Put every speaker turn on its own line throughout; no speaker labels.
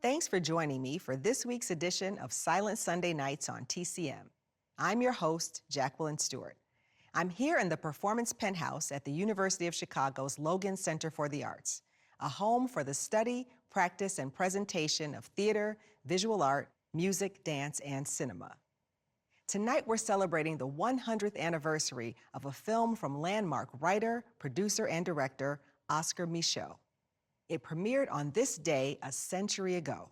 Thanks for joining me for this week's edition of Silent Sunday Nights on TCM. I'm your host, Jacqueline Stewart. I'm here in the Performance Penthouse at the University of Chicago's Logan Center for the Arts, a home for the study, practice, and presentation of theater, visual art, music, dance, and cinema. Tonight, we're celebrating the 100th anniversary of a film from landmark writer, producer, and director Oscar Micheaux. It premiered on this day a century ago.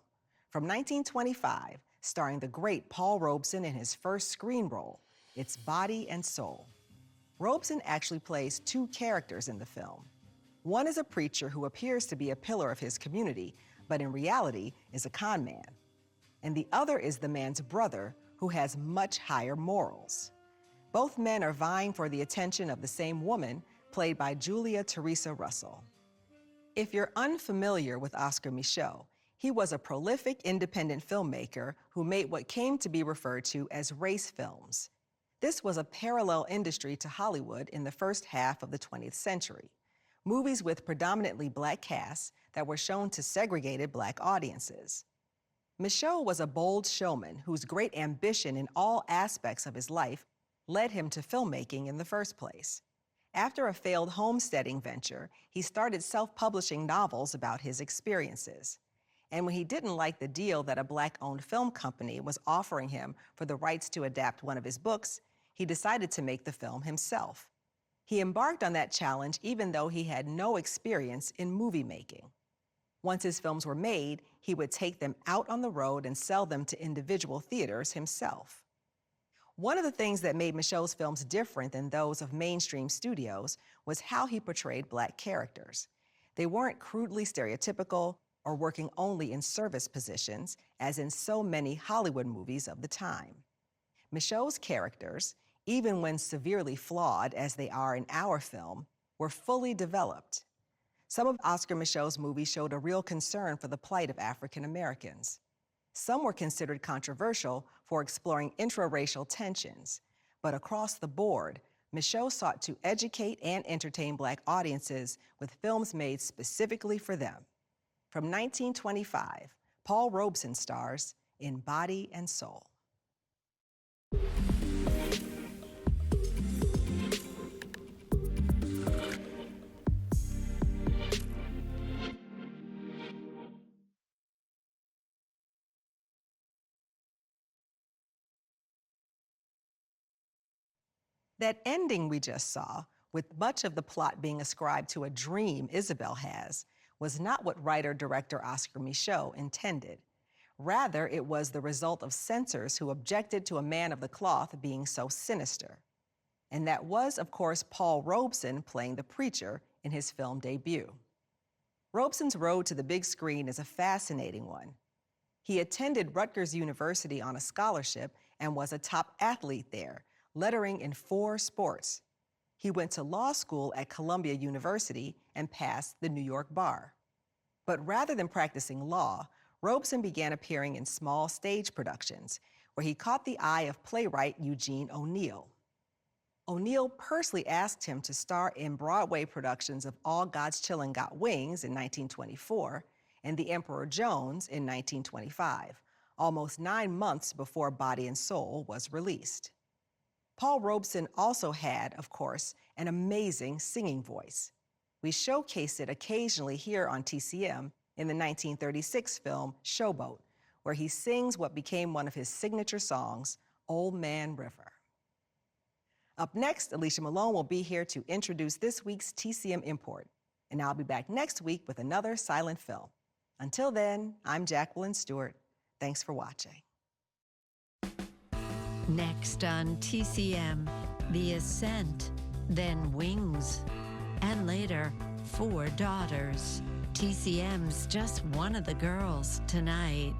From 1925, starring the great Paul Robeson in his first screen role, It's Body and Soul. Robeson actually plays two characters in the film. One is a preacher who appears to be a pillar of his community, but in reality is a con man. And the other is the man's brother, who has much higher morals. Both men are vying for the attention of the same woman, played by Julia Teresa Russell. If you're unfamiliar with Oscar Micheaux, he was a prolific independent filmmaker who made what came to be referred to as race films. This was a parallel industry to Hollywood in the first half of the 20th century. Movies with predominantly Black casts that were shown to segregated Black audiences. Micheaux was a bold showman whose great ambition in all aspects of his life led him to filmmaking in the first place. After a failed homesteading venture, he started self-publishing novels about his experiences. And when he didn't like the deal that a Black-owned film company was offering him for the rights to adapt one of his books, he decided to make the film himself. He embarked on that challenge even though he had no experience in movie making. Once his films were made, he would take them out on the road and sell them to individual theaters himself. One of the things that made Micheaux's films different than those of mainstream studios was how he portrayed Black characters. They weren't crudely stereotypical or working only in service positions, as in so many Hollywood movies of the time. Micheaux's characters, even when severely flawed as they are in our film, were fully developed. Some of Oscar Micheaux's movies showed a real concern for the plight of African Americans. Some were considered controversial for exploring intraracial tensions, but across the board, Micheaux sought to educate and entertain Black audiences with films made specifically for them. From 1925, Paul Robeson stars in Body and Soul. That ending we just saw, with much of the plot being ascribed to a dream Isabel has, was not what writer-director Oscar Micheaux intended. Rather, it was the result of censors who objected to a man of the cloth being so sinister. And that was, of course, Paul Robeson playing the preacher in his film debut. Robeson's road to the big screen is a fascinating one. He attended Rutgers University on a scholarship and was a top athlete there, lettering in 4 sports. He went to law school at Columbia University and passed the New York bar. But rather than practicing law, Robeson began appearing in small stage productions, where he caught the eye of playwright Eugene O'Neill. O'Neill personally asked him to star in Broadway productions of All God's Children Got Wings in 1924 and The Emperor Jones in 1925, almost 9 months before Body and Soul was released. Paul Robeson also had, of course, an amazing singing voice. We showcase it occasionally here on TCM in the 1936 film Showboat, where he sings what became one of his signature songs, Old Man River. Up next, Alicia Malone will be here to introduce this week's TCM Import, and I'll be back next week with another silent film. Until then, I'm Jacqueline Stewart. Thanks for watching.
Next on TCM, The Ascent, then Wings, and later, 4 Daughters. TCM's Just One of the Girls tonight.